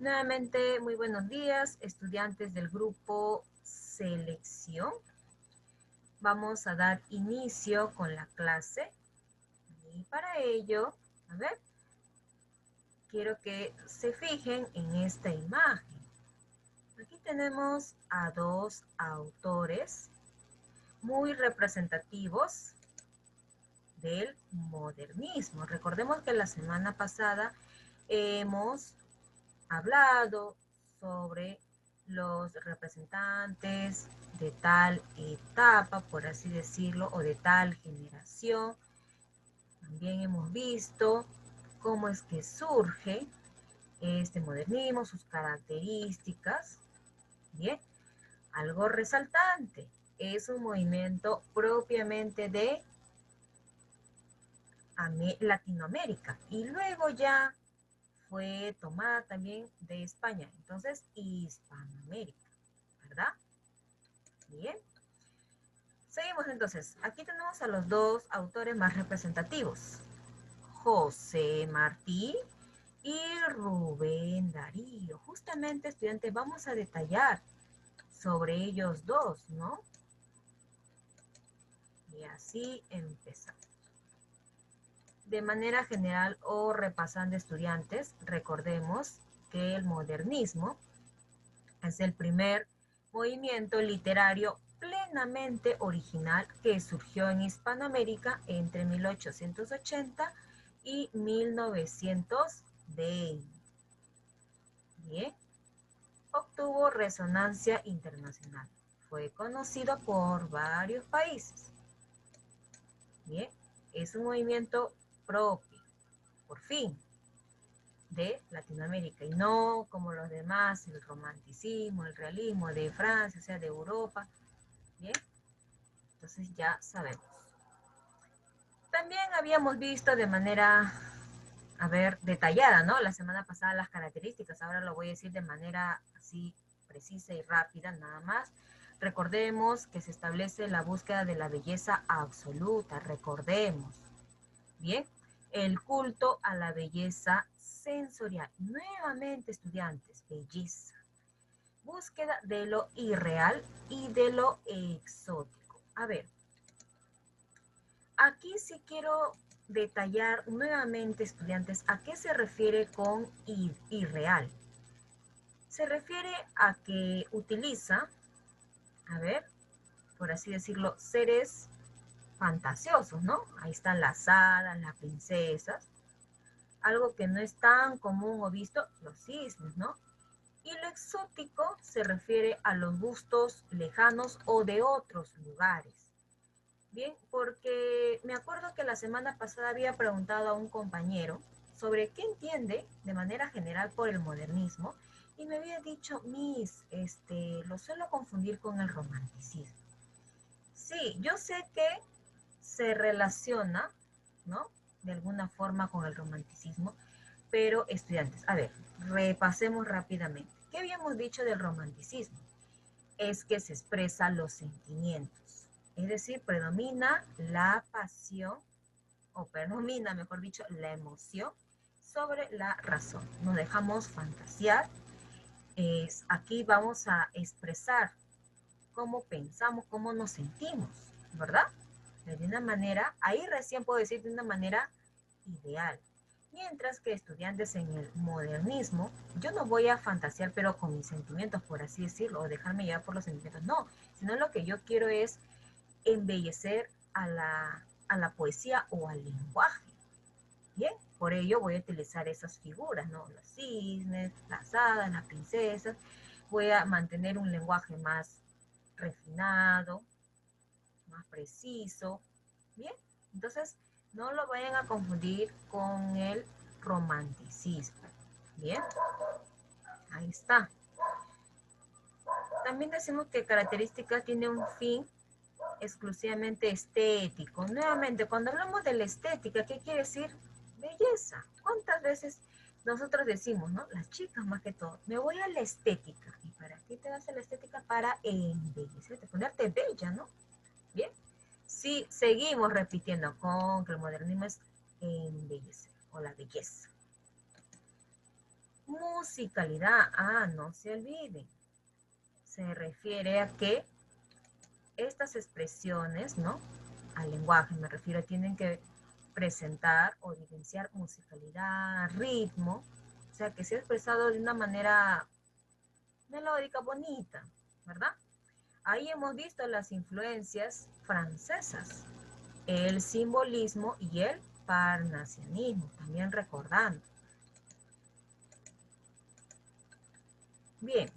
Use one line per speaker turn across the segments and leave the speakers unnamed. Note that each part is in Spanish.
Nuevamente, muy buenos días, estudiantes del grupo Selección. Vamos a dar inicio con la clase y para ello, a ver, quiero que se fijen en esta imagen. Aquí tenemos a dos autores muy representativos del modernismo. Recordemos que la semana pasada hemos hablado sobre los representantes de tal etapa, por así decirlo, o de tal generación. También hemos visto cómo es que surge este modernismo, sus características. Bien, algo resaltante, es un movimiento propiamente de Latinoamérica y luego ya fue tomada también de España, entonces Hispanoamérica, ¿verdad? Bien. Seguimos entonces. Aquí tenemos a los dos autores más representativos, José Martí y Rubén Darío. Justamente, estudiantes, vamos a detallar sobre ellos dos, ¿no? Y así empezamos. De manera general o repasando, estudiantes, recordemos que el modernismo es el primer movimiento literario plenamente original que surgió en Hispanoamérica entre 1880 y 1920. Bien, obtuvo resonancia internacional. Fue conocido por varios países. Bien, es un movimiento propio, por fin, de Latinoamérica y no como los demás, el romanticismo, el realismo de Francia, o sea, de Europa. Bien, entonces ya sabemos. También habíamos visto de manera, a ver, detallada, ¿no? La semana pasada las características, ahora lo voy a decir de manera así precisa y rápida, nada más. Recordemos que se establece la búsqueda de la belleza absoluta, recordemos. Bien, el culto a la belleza sensorial. Nuevamente, estudiantes, belleza. Búsqueda de lo irreal y de lo exótico. A ver, aquí sí quiero detallar nuevamente, estudiantes, a qué se refiere con irreal. Se refiere a que utiliza, a ver, por así decirlo, seres fantasiosos, ¿no? Ahí están las hadas, las princesas, algo que no es tan común o visto, los cisnes, ¿no? Y lo exótico se refiere a los gustos lejanos o de otros lugares. Bien, porque me acuerdo que la semana pasada había preguntado a un compañero sobre qué entiende de manera general por el modernismo y me había dicho, Miss, lo suelo confundir con el romanticismo. Sí, yo sé que se relaciona, ¿no? De alguna forma con el romanticismo, pero estudiantes, a ver, repasemos rápidamente. ¿Qué habíamos dicho del romanticismo? Es que se expresan los sentimientos, es decir, predomina la pasión, o predomina, mejor dicho, la emoción sobre la razón. Nos dejamos fantasear, aquí vamos a expresar cómo pensamos, cómo nos sentimos, ¿verdad? De una manera, ahí recién puedo decir de una manera ideal. Mientras que estudiantes en el modernismo, yo no voy a fantasear, pero con mis sentimientos, por así decirlo, o dejarme llevar por los sentimientos, no, sino lo que yo quiero es embellecer a la poesía o al lenguaje. Bien, por ello voy a utilizar esas figuras, ¿no? Los cisnes, las hadas, las princesas. Voy a mantener un lenguaje más refinado, más preciso. Bien, entonces no lo vayan a confundir con el romanticismo. Bien, ahí está. También decimos que característica tiene un fin exclusivamente estético. Nuevamente, cuando hablamos de la estética, ¿qué quiere decir? Belleza. ¿Cuántas veces nosotros decimos, ¿no? Las chicas más que todo, me voy a la estética. ¿Y para qué te vas a la estética? Para embellecerte, ponerte bella, ¿no? Bien. Si seguimos repitiendo con que el modernismo es embellecer o la belleza. musicalidad, no se olviden, se refiere a que estas expresiones, ¿no? Al lenguaje me refiero, tienen que presentar o evidenciar musicalidad, ritmo, o sea, que sea expresado de una manera melódica, bonita, ¿verdad? Ahí hemos visto las influencias francesas, el simbolismo y el parnasianismo, también recordando. Bien,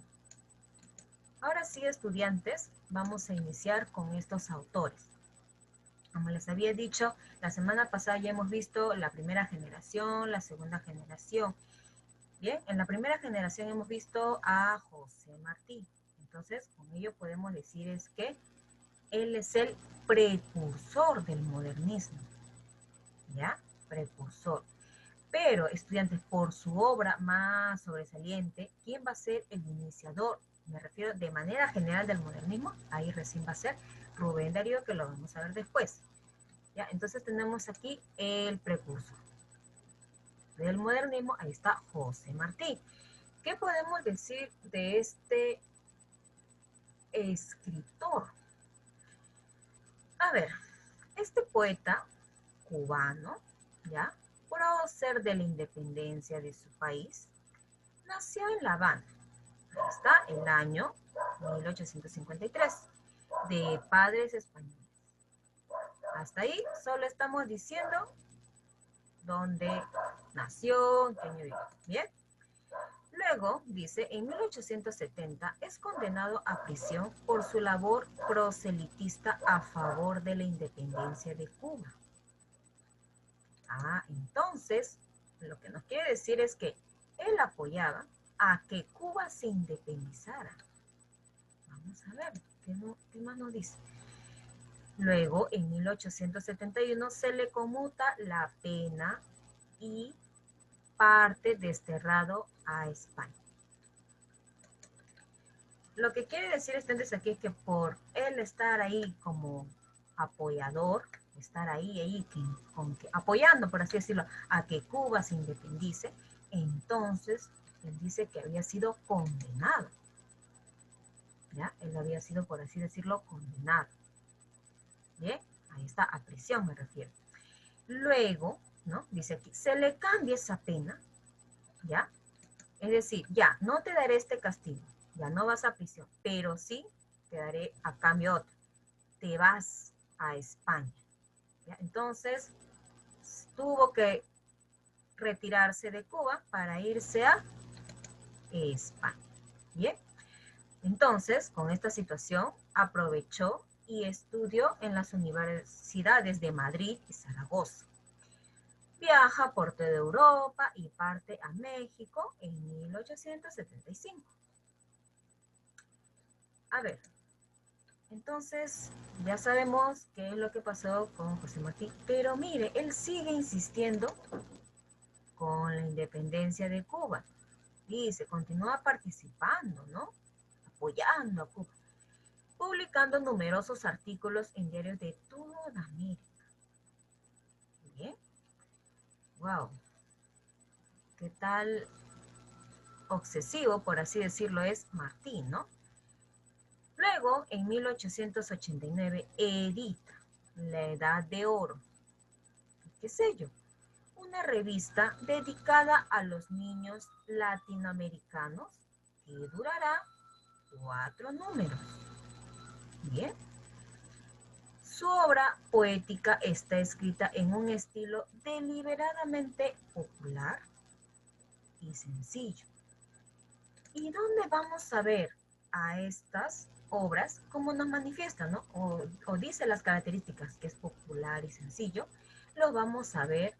ahora sí, estudiantes, vamos a iniciar con estos autores. Como les había dicho, la semana pasada ya hemos visto la primera generación, la segunda generación. Bien, en la primera generación hemos visto a José Martí. Entonces, con ello podemos decir es que él es el precursor del modernismo. ¿Ya? Precursor. Pero, estudiantes, por su obra más sobresaliente, ¿quién va a ser el iniciador? Me refiero de manera general del modernismo. Ahí recién va a ser Rubén Darío, que lo vamos a ver después. ¿Ya? Entonces tenemos aquí el precursor del modernismo. Ahí está José Martí. ¿Qué podemos decir de este escritor? A ver, este poeta cubano, ¿ya? Prócer de la independencia de su país, nació en La Habana. Ahí está, el año 1853, de padres españoles. Hasta ahí solo estamos diciendo dónde nació, en qué año vivió. Bien. Luego, dice, en 1870 es condenado a prisión por su labor proselitista a favor de la independencia de Cuba. Entonces, lo que nos quiere decir es que él apoyaba a que Cuba se independizara. Vamos a ver, ¿qué más nos dice? Luego, en 1871 se le conmuta la pena y parte desterrado a España. Lo que quiere decir estudiantes aquí es que por él estar ahí como apoyador, estar ahí apoyando, por así decirlo, a que Cuba se independice, entonces él dice que había sido condenado. ¿Ya? Él había sido, por así decirlo, condenado. Bien, ahí está, a prisión me refiero. Luego, ¿no? Dice aquí, se le cambia esa pena, ¿ya? Es decir, ya, no te daré este castigo, ya no vas a prisión, pero sí te daré a cambio otro. Te vas a España. ¿Ya? Entonces, tuvo que retirarse de Cuba para irse a España. Bien, entonces, con esta situación, aprovechó y estudió en las universidades de Madrid y Zaragoza. Viaja por toda Europa y parte a México en 1875. A ver, entonces ya sabemos qué es lo que pasó con José Martí, pero mire, él sigue insistiendo con la independencia de Cuba y se continúa participando, ¿no? Apoyando a Cuba, publicando numerosos artículos en diarios de toda América. Bien, wow, qué tal obsesivo, por así decirlo, es Martín, ¿no? Luego, en 1889, edita La Edad de Oro. ¿Qué sé yo? Una revista dedicada a los niños latinoamericanos que durará 4 números. Bien. Su obra poética está escrita en un estilo deliberadamente popular y sencillo. ¿Y dónde vamos a ver a estas obras como nos manifiestan, ¿no? O dice las características que es popular y sencillo? Lo vamos a ver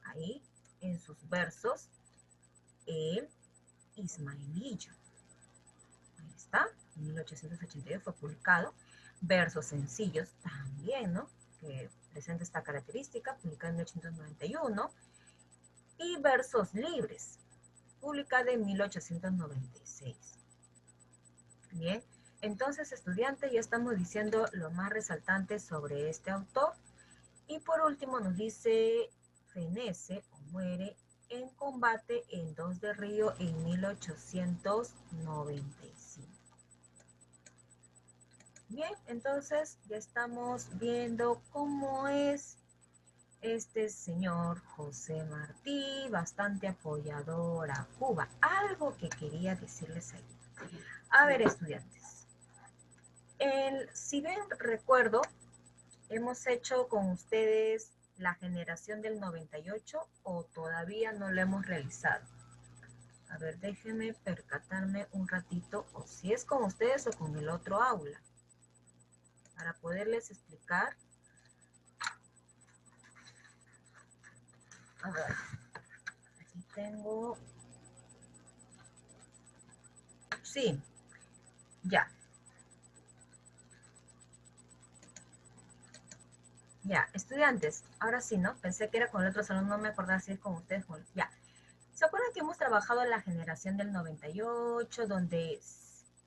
ahí en sus versos, el Ismaelillo. Ahí está, en 1882 fue publicado. Versos sencillos también, ¿no? Que presenta esta característica, publicado en 1891. Y versos libres, publicado en 1896. Bien, entonces, estudiantes, ya estamos diciendo lo más resaltante sobre este autor. Y por último nos dice, fenece o muere en combate en 2 de Río en 1895. Bien, entonces ya estamos viendo cómo es este señor José Martí, bastante apoyador a Cuba. Algo que quería decirles ahí. A ver, estudiantes. Si bien recuerdo, hemos hecho con ustedes la generación del 98 o todavía no lo hemos realizado. A ver, déjenme percatarme un ratito, o si es con ustedes o con el otro aula, para poderles explicar. A ver, aquí tengo. Sí, ya. Ya, estudiantes, ahora sí, ¿no? Pensé que era con el otro salón, no me acordaba si es con ustedes. Ya. ¿Se acuerdan que hemos trabajado en la generación del 98, donde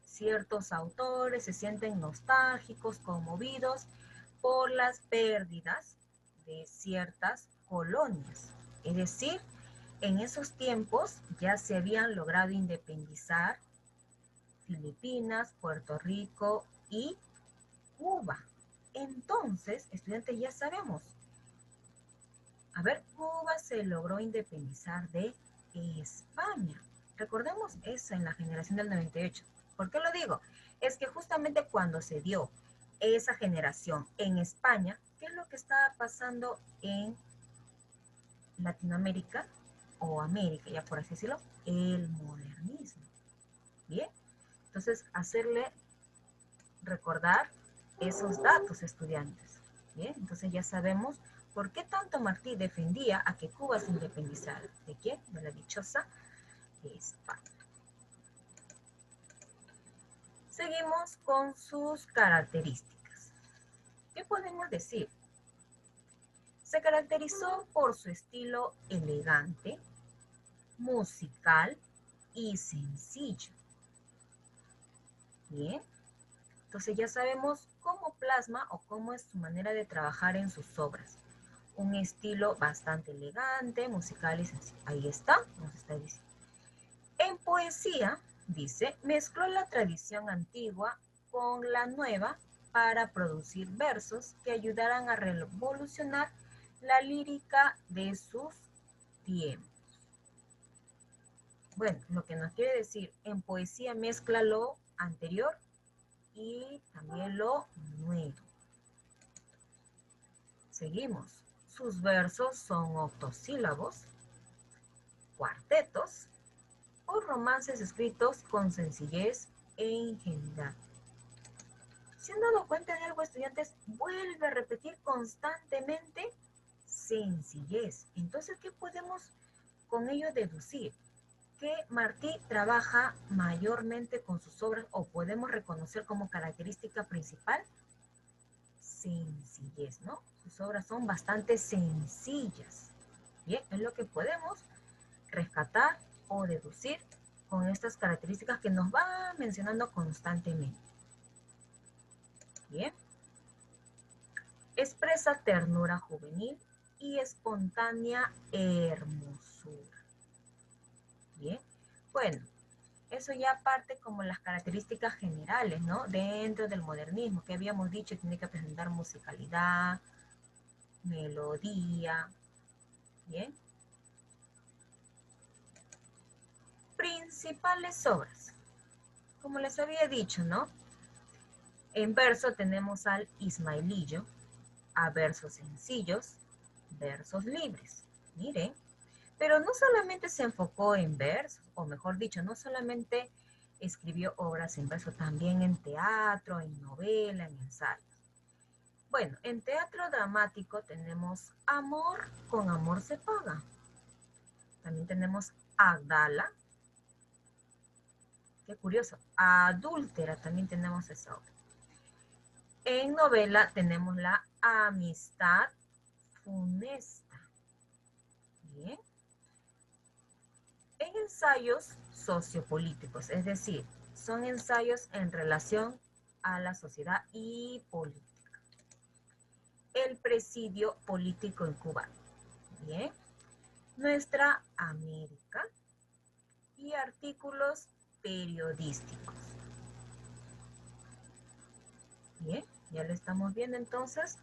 ciertos autores se sienten nostálgicos, conmovidos por las pérdidas de ciertas colonias? Es decir, en esos tiempos ya se habían logrado independizar Filipinas, Puerto Rico y Cuba. Entonces, estudiantes, ya sabemos. A ver, Cuba se logró independizar de España. Recordemos eso en la generación del 98. ¿Por qué lo digo? Es que justamente cuando se dio esa generación en España, ¿qué es lo que estaba pasando en Latinoamérica o América, ya por así decirlo? El modernismo. Bien, entonces hacerle recordar esos datos, estudiantes. Bien, entonces ya sabemos por qué tanto Martí defendía a que Cuba se independizara. ¿De quién? De la dichosa España. Seguimos con sus características. ¿Qué podemos decir? Se caracterizó por su estilo elegante, musical y sencillo. Bien, entonces ya sabemos cómo plasma o cómo es su manera de trabajar en sus obras. Un estilo bastante elegante, musical y sencillo. Ahí está, nos está diciendo. En poesía, dice, mezcló la tradición antigua con la nueva para producir versos que ayudaran a revolucionar la lírica de sus tiempos. Bueno, lo que nos quiere decir, en poesía mezcla lo anterior y también lo nuevo. Seguimos. Sus versos son octosílabos, cuartetos o romances escritos con sencillez e ingenuidad. ¿Se han dado cuenta de algo, estudiantes? Vuelve a repetir constantemente sencillez. Entonces, ¿qué podemos con ello deducir? Que Martí trabaja mayormente con sus obras o podemos reconocer como característica principal sencillez, ¿no? Sus obras son bastante sencillas. Bien, es lo que podemos rescatar o deducir con estas características que nos va mencionando constantemente. Bien. Expresa ternura juvenil y espontánea hermosura. Bien. Bueno, eso ya parte como las características generales, ¿no? Dentro del modernismo, que habíamos dicho, tiene que presentar musicalidad, melodía. Bien. Principales obras. Como les había dicho, ¿no? En verso tenemos al Ismaelillo, a versos sencillos, versos libres. Miren, pero no solamente se enfocó en versos, o mejor dicho, no solamente escribió obras en verso, también en teatro, en novela, en ensayo. Bueno, en teatro dramático tenemos Amor, con amor se paga. También tenemos Agdala. Qué curioso. Adúltera, también tenemos esa obra. En novela tenemos la Amistad funesta. Bien. En ensayos sociopolíticos, es decir, son ensayos en relación a la sociedad y política. El presidio político en Cuba. Bien. Nuestra América y artículos periodísticos. Bien, ya lo estamos viendo entonces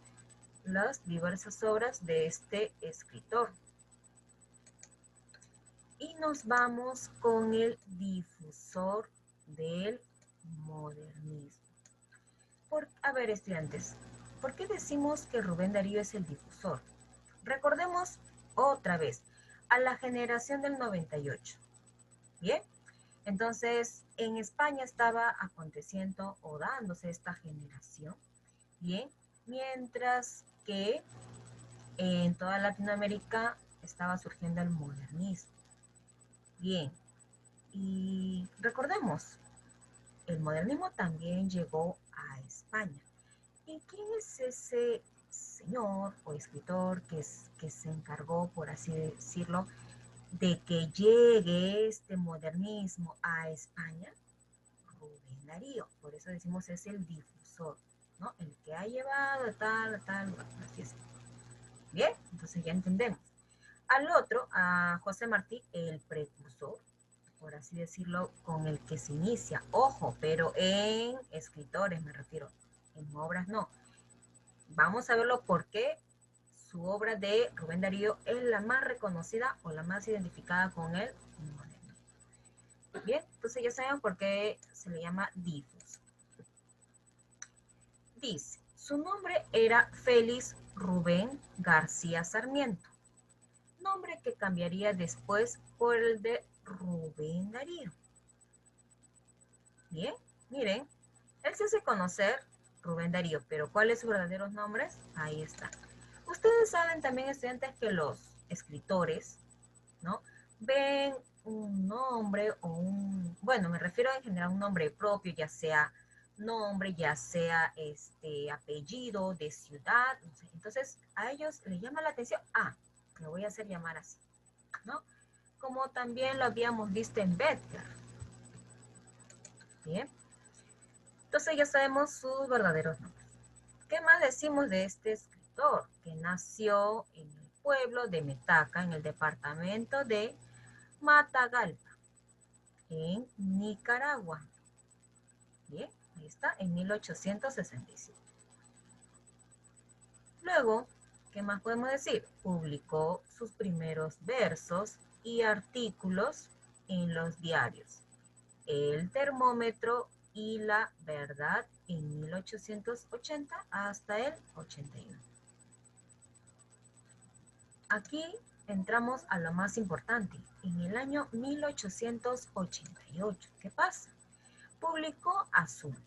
las diversas obras de este escritor. Y nos vamos con el difusor del modernismo. A ver, estudiantes, ¿por qué decimos que Rubén Darío es el difusor? Recordemos otra vez a la generación del 98. Bien, entonces en España estaba aconteciendo o dándose esta generación. Bien, mientras que en toda Latinoamérica estaba surgiendo el modernismo. Bien, y recordemos, el modernismo también llegó a España. ¿Y quién es ese señor o escritor que se encargó, por así decirlo, de que llegue este modernismo a España? Rubén Darío. Por eso decimos es el difusor, ¿no? El que ha llevado a tal lugar. Así es. Bien, entonces ya entendemos. Al otro, a José Martí, el precursor, por así decirlo, con el que se inicia. Ojo, pero en escritores me refiero, en obras no. Vamos a verlo por qué su obra de Rubén Darío es la más reconocida o la más identificada con el modernismo. Bien, entonces ya saben por qué se le llama difus. Dice, su nombre era Félix Rubén García Sarmiento, nombre que cambiaría después por el de Rubén Darío. Bien, miren, él se hace conocer Rubén Darío, pero ¿cuáles sus verdaderos nombres? Ahí está. Ustedes saben también, estudiantes, que los escritores, ¿no? Ven un nombre o bueno, me refiero en general a un nombre propio, ya sea nombre, ya sea apellido de ciudad, no sé. Entonces a ellos les llama la atención, me voy a hacer llamar así, ¿no? Como también lo habíamos visto en Bedgar. Bien, entonces ya sabemos sus verdaderos nombres. ¿Qué más decimos de este escritor? Que nació en el pueblo de Metaca, en el departamento de Matagalpa, en Nicaragua. Bien, ahí está, en 1867. Luego, ¿qué más podemos decir? Publicó sus primeros versos y artículos en los diarios El Termómetro y La Verdad en 1880 hasta el 81. Aquí entramos a lo más importante. En el año 1888, ¿qué pasa? Publicó Azul,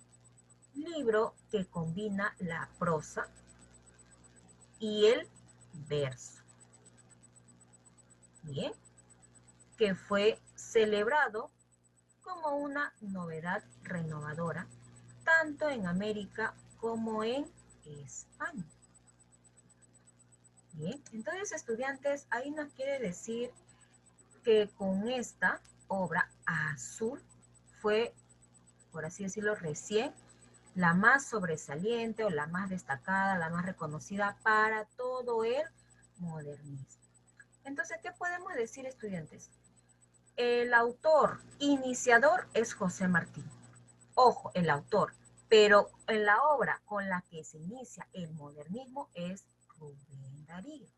libro que combina la prosa y el verso. Bien, que fue celebrado como una novedad renovadora, tanto en América como en España. Bien, entonces, estudiantes, ahí nos quiere decir que con esta obra Azul fue, por así decirlo, recién la más sobresaliente o la más destacada, la más reconocida para todo el modernismo. Entonces, ¿qué podemos decir, estudiantes? El autor iniciador es José Martí. Ojo, el autor, pero en la obra con la que se inicia el modernismo es Rubén Darío.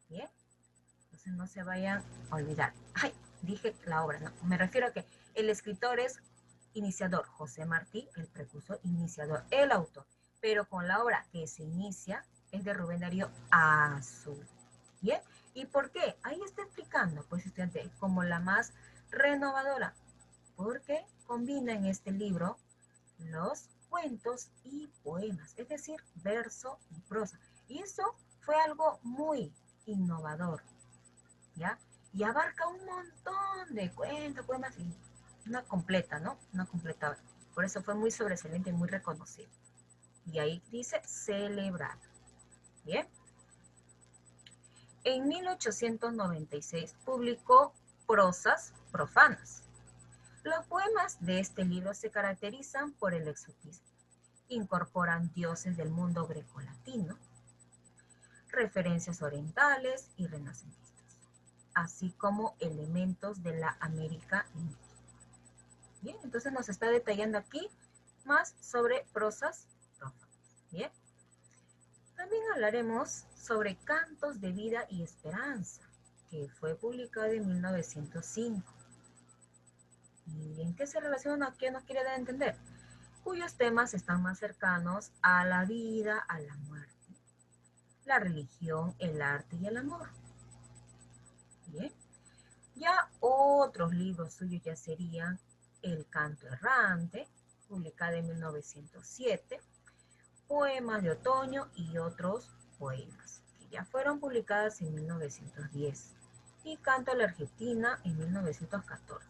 Bien, entonces no se vayan a olvidar. Ay, dije la obra, no, me refiero a que el escritor es iniciador, José Martí, el precursor iniciador, el autor, pero con la obra que se inicia es de Rubén Darío Azul. ¿Bien? ¿Y por qué? Ahí está explicando, pues, estudiante, como la más renovadora, porque combina en este libro los cuentos y poemas, es decir, verso y prosa. Y eso fue algo muy innovador, ¿ya? Y abarca un montón de cuentos, poemas, y una completa, ¿no? Una completa. Por eso fue muy sobresaliente y muy reconocido. Y ahí dice celebrar. ¿Bien? En 1896 publicó Prosas profanas. Los poemas de este libro se caracterizan por el exotismo. Incorporan dioses del mundo grecolatino, referencias orientales y renacentistas. así como elementos de la América India. Bien, entonces nos está detallando aquí más sobre prosas prófanas. Bien. También hablaremos sobre Cantos de Vida y Esperanza, que fue publicado en 1905. ¿Y en qué se relaciona? ¿Qué nos quiere dar a entender? Cuyos temas están más cercanos a la vida, a la muerte, la religión, el arte y el amor. Bien. Ya otros libros suyos ya serían El Canto Errante, publicado en 1907, Poemas de Otoño y otros poemas, que ya fueron publicadas en 1910, y Canto a la Argentina en 1914.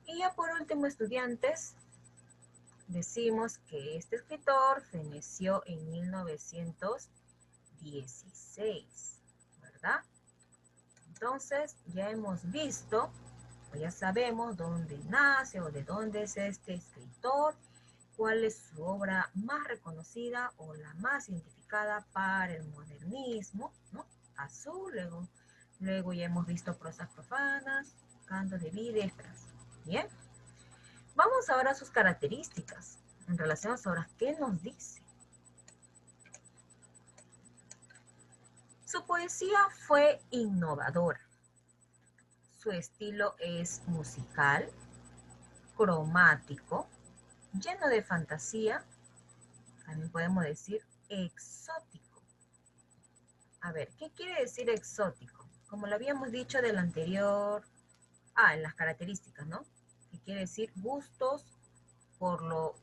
Y ya por último, estudiantes, decimos que este escritor feneció en 1916, ¿verdad? Entonces ya hemos visto, o ya sabemos dónde nace o de dónde es este escritor, cuál es su obra más reconocida o la más identificada para el modernismo, ¿no? Azul, luego ya hemos visto prosas profanas, cantos de vida y esperanza. Bien, vamos ahora a sus características en relación a sus obras. ¿Qué nos dice? Su poesía fue innovadora. Su estilo es musical, cromático, lleno de fantasía, también podemos decir exótico. A ver, ¿qué quiere decir exótico? Como lo habíamos dicho del anterior, en las características, ¿no? Que quiere decir gustos por lo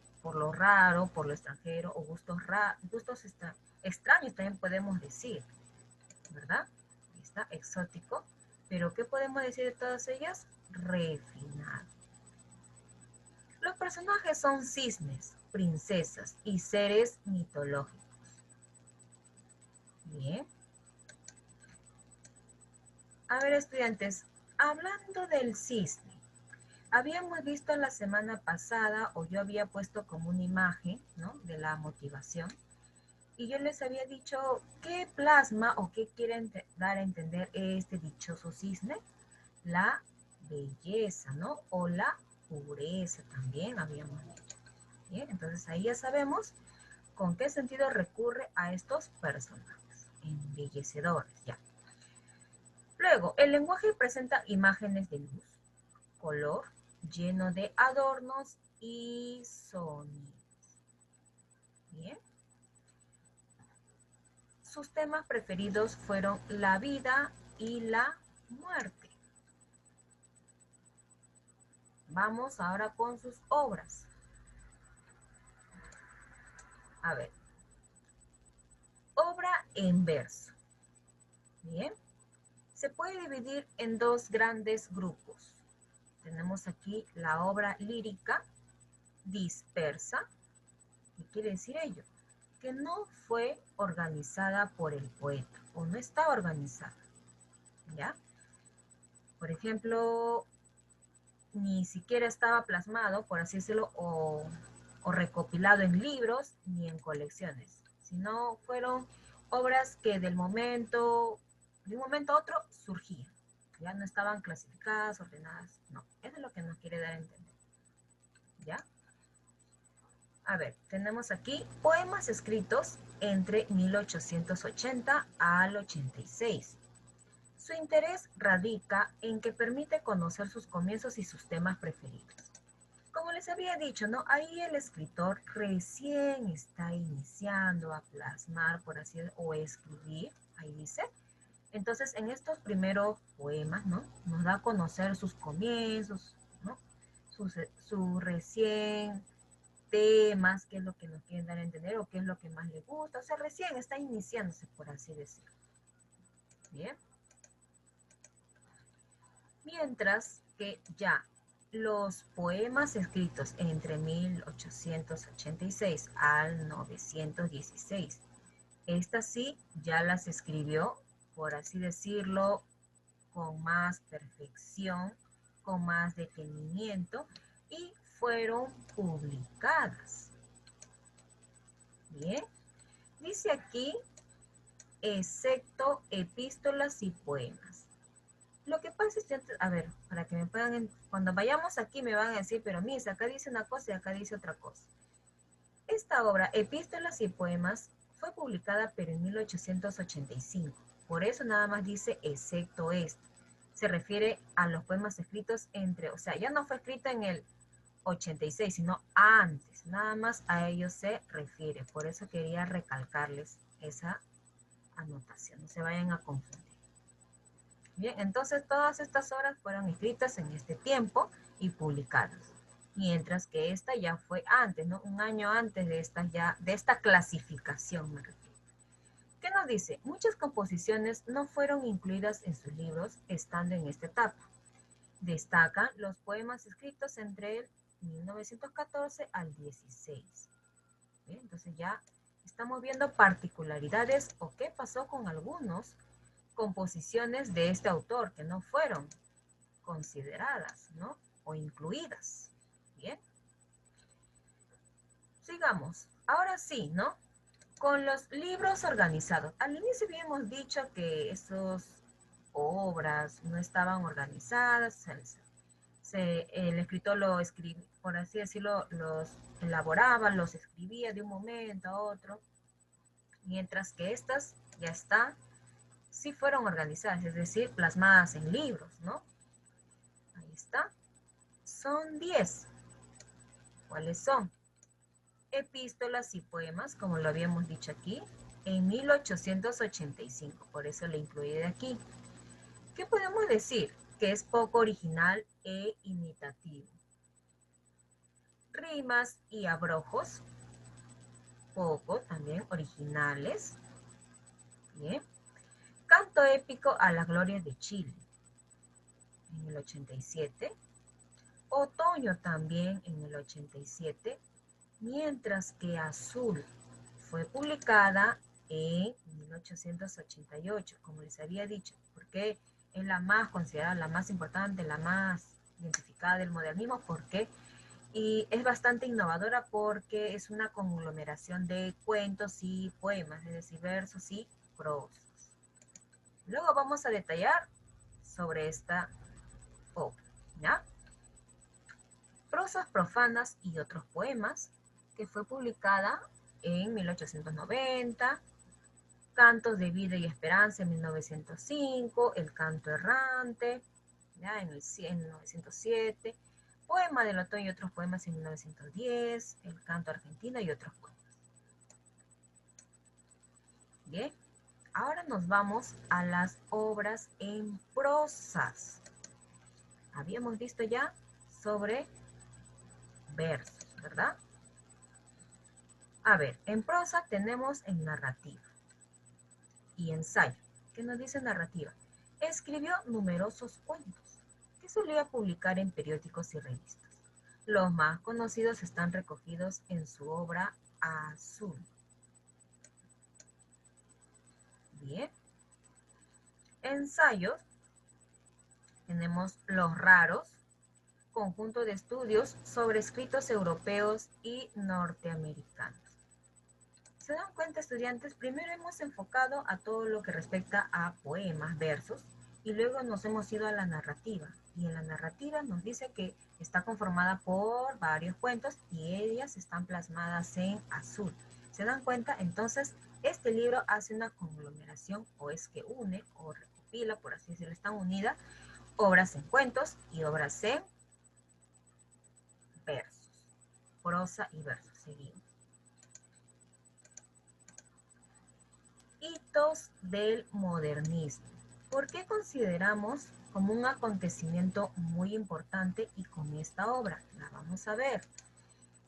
raro, por lo extranjero, o gustos extraños también podemos decir, ¿verdad? Ahí está, exótico. Pero ¿qué podemos decir de todas ellas? Refinado. Los personajes son cisnes, princesas y seres mitológicos. Bien. A ver, estudiantes, hablando del cisne, habíamos visto la semana pasada, o yo había puesto como una imagen, ¿no?, de la motivación, y yo les había dicho qué plasma o qué quiere dar a entender este dichoso cisne. La belleza, ¿no? O la pureza también habíamos dicho. Bien, entonces ahí ya sabemos con qué sentido recurre a estos personajes. Embellecedores, ya. Luego, el lenguaje presenta imágenes de luz, color, lleno de adornos y sonidos. Bien. Sus temas preferidos fueron la vida y la muerte. Vamos ahora con sus obras. A ver. Obra en verso. Bien. Se puede dividir en dos grandes grupos. Tenemos aquí la obra lírica dispersa. ¿Qué quiere decir ello? Que no fue organizada por el poeta o no está organizada. ¿Ya? Por ejemplo, ni siquiera estaba plasmado, por así decirlo, o recopilado en libros ni en colecciones, sino fueron obras que de un momento a otro surgían. Ya no estaban clasificadas, ordenadas, no. Eso es lo que nos quiere dar a entender. ¿Ya? A ver, tenemos aquí poemas escritos entre 1880 al 86. Su interés radica en que permite conocer sus comienzos y sus temas preferidos. Como les había dicho, ¿no? Ahí el escritor recién está iniciando a plasmar, por así decirlo, o escribir, ahí dice. Entonces, en estos primeros poemas, ¿no?, nos da a conocer sus comienzos, ¿no?, su recién temas, qué es lo que nos quieren dar a entender o qué es lo que más le gusta. O sea, recién está iniciándose, por así decirlo. Bien. Mientras que ya los poemas escritos entre 1886 al 916, estas sí ya las escribió, por así decirlo, con más perfección, con más detenimiento, y fueron publicadas. Bien, dice aquí, excepto epístolas y poemas. Lo que pasa es que, a ver, para que me puedan, cuando vayamos aquí me van a decir, pero Miss, acá dice una cosa y acá dice otra cosa. Esta obra, Epístolas y Poemas, fue publicada pero en 1885. Por eso nada más dice excepto esto. Se refiere a los poemas escritos entre, o sea, ya no fue escrito en el 86, sino antes. Nada más a ellos se refiere. Por eso quería recalcarles esa anotación. No se vayan a confundir. Bien, entonces todas estas obras fueron escritas en este tiempo y publicadas. Mientras que esta ya fue antes, ¿no? Un año antes de esta clasificación, me refiero. ¿Qué nos dice? Muchas composiciones no fueron incluidas en sus libros estando en esta etapa. Destacan los poemas escritos entre el 1914 al 16. Bien, entonces ya estamos viendo particularidades o qué pasó con algunos composiciones de este autor que no fueron consideradas, ¿no? O incluidas. Bien. Sigamos. Ahora sí, ¿no? Con los libros organizados. Al inicio habíamos dicho que esas obras no estaban organizadas. El escritor lo escribía, por así decirlo, los elaboraba, los escribía de un momento a otro. Mientras que estas ya están, sí fueron organizadas, es decir, plasmadas en libros, ¿no? Ahí está. Son 10. ¿Cuáles son? Epístolas y poemas, como lo habíamos dicho aquí, en 1885. Por eso le incluí de aquí. ¿Qué podemos decir? Que es poco original e imitativo. Rimas y abrojos, poco también originales. Bien. Canto épico a las glorias de Chile, en el 87. Otoño también en el 87. Mientras que Azul fue publicada en 1888, como les había dicho, porque es la más considerada, la más importante, la más identificada del modernismo, porque y es bastante innovadora porque es una conglomeración de cuentos y poemas, es decir, versos y prosas. Luego vamos a detallar sobre esta obra, ¿ya? Prosas profanas y otros poemas, que fue publicada en 1890, Cantos de Vida y Esperanza en 1905, El Canto Errante, ya en 1907, Poema del Otoño y otros poemas en 1910, El Canto Argentino y otros poemas. Bien, ahora nos vamos a las obras en prosas. Habíamos visto ya sobre versos, ¿verdad? A ver, en prosa tenemos en narrativa y ensayo. ¿Qué nos dice narrativa? Escribió numerosos cuentos que solía publicar en periódicos y revistas. Los más conocidos están recogidos en su obra Azul. Bien. Ensayos. Tenemos Los Raros, conjunto de estudios sobre escritos europeos y norteamericanos. ¿Se dan cuenta, estudiantes? Primero hemos enfocado a todo lo que respecta a poemas, versos, y luego nos hemos ido a la narrativa. Y en la narrativa nos dice que está conformada por varios cuentos y ellas están plasmadas en azul. ¿Se dan cuenta? Entonces, este libro hace una conglomeración, o es que une, o recopila, por así decirlo, están unidas, obras en cuentos y obras en versos. Prosa y versos. Seguimos. Hitos del modernismo. ¿Por qué consideramos como un acontecimiento muy importante y con esta obra? La vamos a ver.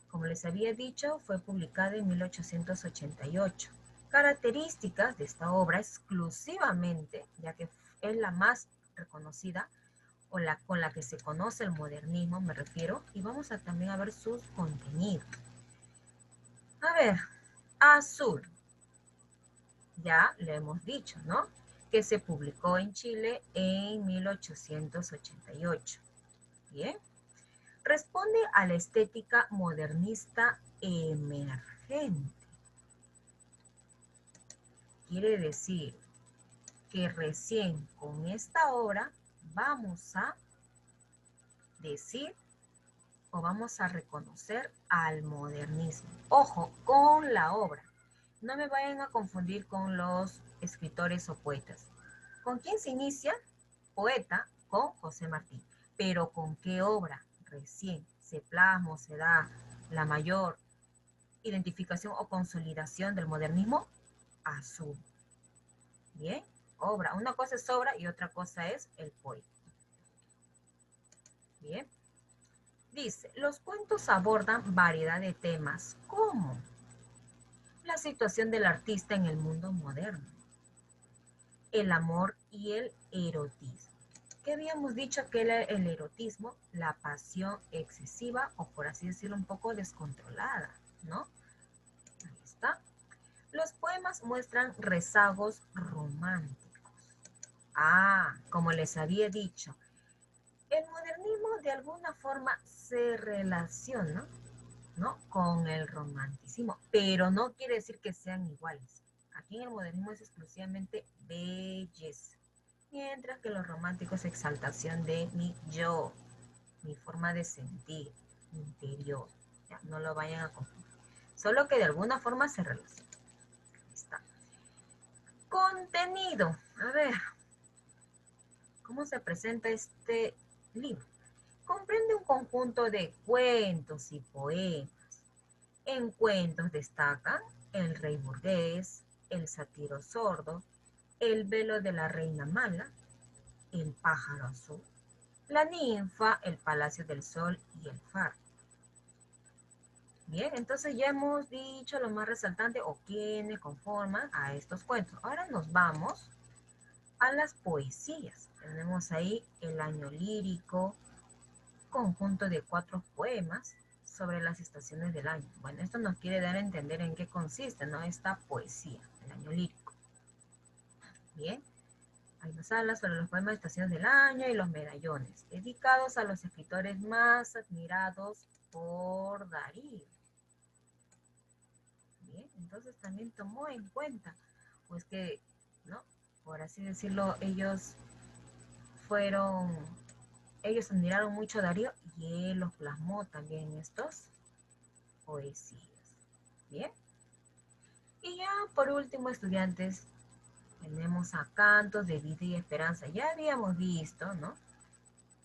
Como les había dicho, fue publicada en 1888. Características de esta obra exclusivamente, ya que es la más reconocida o con la que se conoce el modernismo, me refiero, y vamos a también a ver sus contenidos. A ver, Azul. Ya lo hemos dicho, ¿no? Que se publicó en Chile en 1888. Bien. Responde a la estética modernista emergente. Quiere decir que recién con esta obra vamos a decir o vamos a reconocer al modernismo. Ojo, con la obra. No me vayan a confundir con los escritores o poetas. ¿Con quién se inicia? Poeta, con José Martí. Pero ¿con qué obra recién se plasma o se da la mayor identificación o consolidación del modernismo? Azul. Bien, obra. Una cosa es obra y otra cosa es el poeta. Bien. Dice, los cuentos abordan variedad de temas como la situación del artista en el mundo moderno, el amor y el erotismo. ¿Qué habíamos dicho que era el erotismo? La pasión excesiva o por así decirlo un poco descontrolada, ¿no? Ahí está. Los poemas muestran rezagos románticos. Ah, como les había dicho, el modernismo de alguna forma se relaciona, ¿no?, con el romanticismo, pero no quiere decir que sean iguales. Aquí en el modernismo es exclusivamente belleza, mientras que los románticos es exaltación de mi yo, mi forma de sentir, mi interior. Ya, no lo vayan a confundir. Solo que de alguna forma se relaciona. Ahí está. Contenido. A ver, ¿cómo se presenta este libro? Comprende un conjunto de cuentos y poemas. En cuentos destacan El rey burgués, El sátiro sordo, El velo de la reina mala, El pájaro azul, La ninfa, El palacio del sol y El faro. Bien, entonces ya hemos dicho lo más resaltante o quienes conforman a estos cuentos. Ahora nos vamos a las poesías. Tenemos ahí El año lírico, conjunto de 4 poemas sobre las estaciones del año. Bueno, esto nos quiere dar a entender en qué consiste, ¿no?, esta poesía, el año lírico. Bien, ahí nos habla sobre los poemas de estaciones del año y los medallones, dedicados a los escritores más admirados por Darío. Bien, entonces también tomó en cuenta, pues que, ¿no?, por así decirlo, ellos admiraron mucho a Darío y él los plasmó también en estos poesías. Bien. Y ya por último, estudiantes, tenemos a Cantos de Vida y Esperanza. Ya habíamos visto, ¿no?,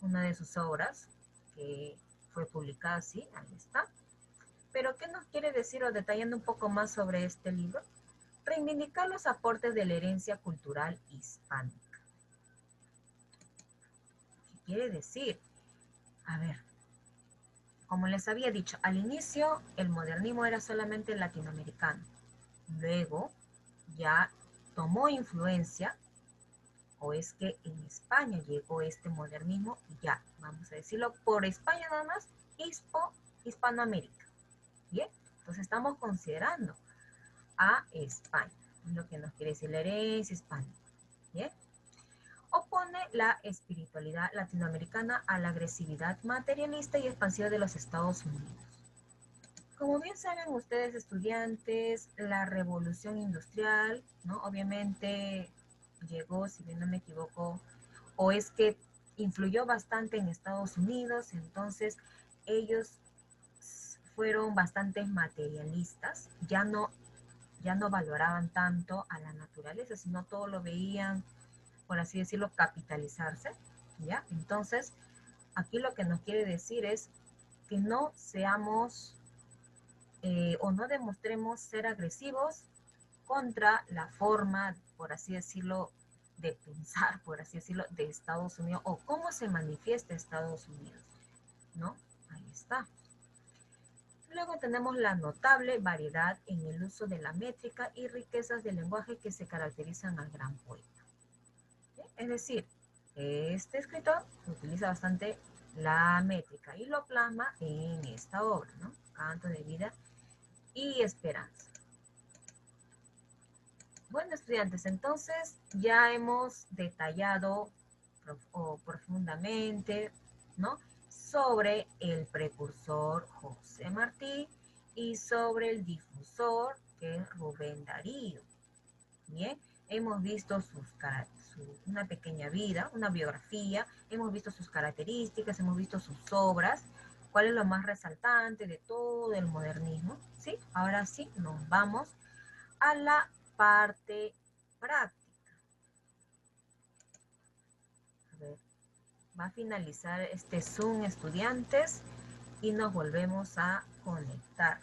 una de sus obras que fue publicada así, ahí está. Pero ¿qué nos quiere decir o detallando un poco más sobre este libro? Reivindicar los aportes de la herencia cultural hispánica. ¿Qué quiere decir? A ver, como les había dicho, al inicio el modernismo era solamente latinoamericano. Luego ya tomó influencia, o es que en España llegó este modernismo, ya, vamos a decirlo, por España nada más, Hispanoamérica. Bien, entonces estamos considerando a España, lo que nos quiere decir la herencia hispánica. Bien, opone la espiritualidad latinoamericana a la agresividad materialista y expansiva de los Estados Unidos. Como bien saben ustedes, estudiantes, la revolución industrial, ¿no?, obviamente llegó, si bien no me equivoco, o es que influyó bastante en Estados Unidos, entonces ellos fueron bastante materialistas, ya no valoraban tanto a la naturaleza, sino todo lo veían, por así decirlo, capitalizarse, ¿ya? Entonces, aquí lo que nos quiere decir es que no seamos o no demostremos ser agresivos contra la forma, por así decirlo, de pensar, por así decirlo, de Estados Unidos o cómo se manifiesta Estados Unidos, ¿no? Ahí está. Luego tenemos la notable variedad en el uso de la métrica y riquezas del lenguaje que se caracterizan al gran poeta. ¿Sí? Es decir, este escritor utiliza bastante la métrica y lo plasma en esta obra, ¿no? Canto de Vida y Esperanza. Bueno, estudiantes, entonces ya hemos detallado profundamente, ¿no?, sobre el precursor José Martí y sobre el difusor, que es Rubén Darío. Bien, hemos visto una pequeña vida, una biografía, hemos visto sus características, hemos visto sus obras, cuál es lo más resaltante de todo el modernismo, ¿sí? Ahora sí, nos vamos a la parte práctica. A ver, va a finalizar este Zoom, estudiantes, y nos volvemos a conectar.